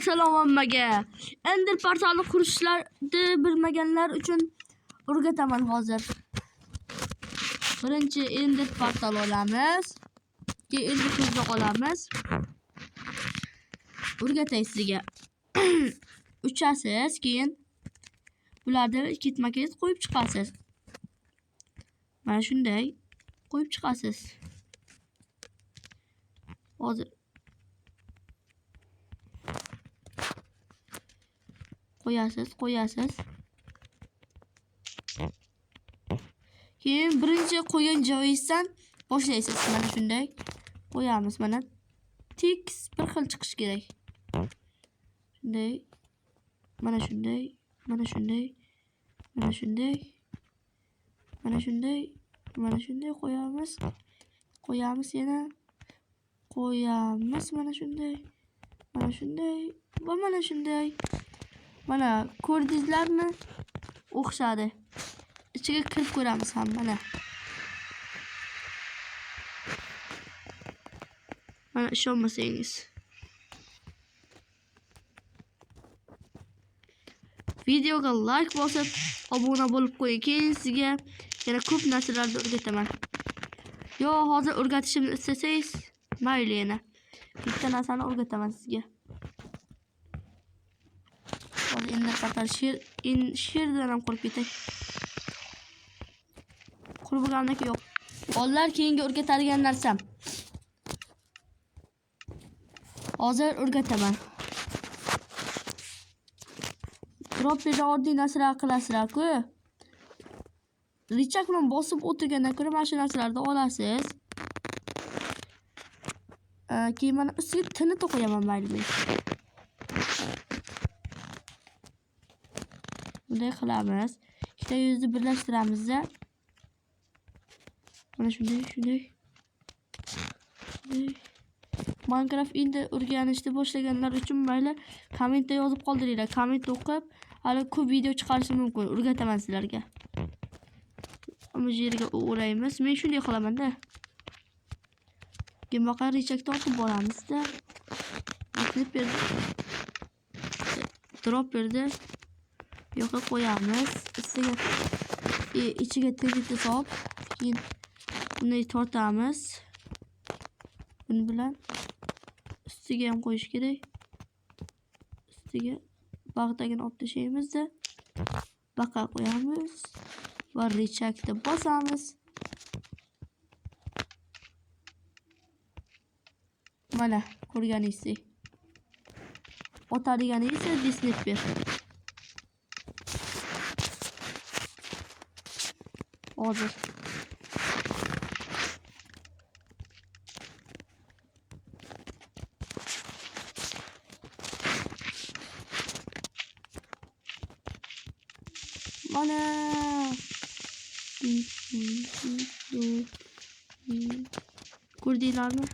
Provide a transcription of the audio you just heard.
Salom hammaga. Ender portalini qurishlarni bilmaganlar uchun o'rgataman hozir. Birinchi Ender portal olamiz. Keyin Ender ko'zni olamiz. O'rgatay sizga. Uchasiz, keyin bularni ketma-ket qo'yib chiqasiz. Mana shunday qo'yib chiqasiz. Hozir qo'yasiz. Keyin birinchi qo'ygan joyingizdan boshlaysiz. Mana shunday qo'yamiz. Mana tekis bir xil chiqish kerak. Shunday. Mana shunday. Mana shunday. Mana shunday. Mana shunday. Mana shunday qo'yamiz. Qo'yamiz yana. Qo'yamiz mana shunday. Mana shunday va mana shunday. Mana ko'rdingizlarmi? O'xshadi. İçine kirib ko'ramiz ham mana. Mana ishonmasangiz. Videoga like bosib, obuna bo'lib qo'ying. Keyin sizga yana ko'p narsalarni o'rgataman. Yo, hozir o'rgatishimni istasangiz, mayli yana. Bitta narsani o'rgataman sizga. Hozir endi qator she'rdan ham qurib ketay. Qurbilganlik yo'q. Bolalar keyingi o'rgatadigan narsam. Hozir o'rgataman. Dropperda oddiy narsalar qilasizlar-ku. Richak bilan bosib o'tirgandan ko'ra mana shu narsalarni olasiz. Keyin mana ustiga tini qo'yaman mayli. Bunday qilamiz. Ikkita yuzni birlashtiramiz-da. Mana shunday. Minecraft endi o'rganishni boshlaganlar uchun mayli kommentda yozib qoldiringlar. Komment o'qib, hali ko'p video chiqarishim mumkin. O'rgataman sizlarga. Ammo yerga o'raymiz. Men shunday qilaman-da. Keyin baqa richakni otib boramiz-da. Dropperda yo'q qo'yamiz. Ichiga tegitni solib, keyin bunday tortamiz. Buni bilan ustiga ham qo'yish kerak. Ustiga bag'dagini olib tashlaymiz-da. Baqa qo'yamiz va richakni bosamiz. Mana ko'rganingizdek. Otadigani esa Disney. Hozir mana ko'rdinglarmi?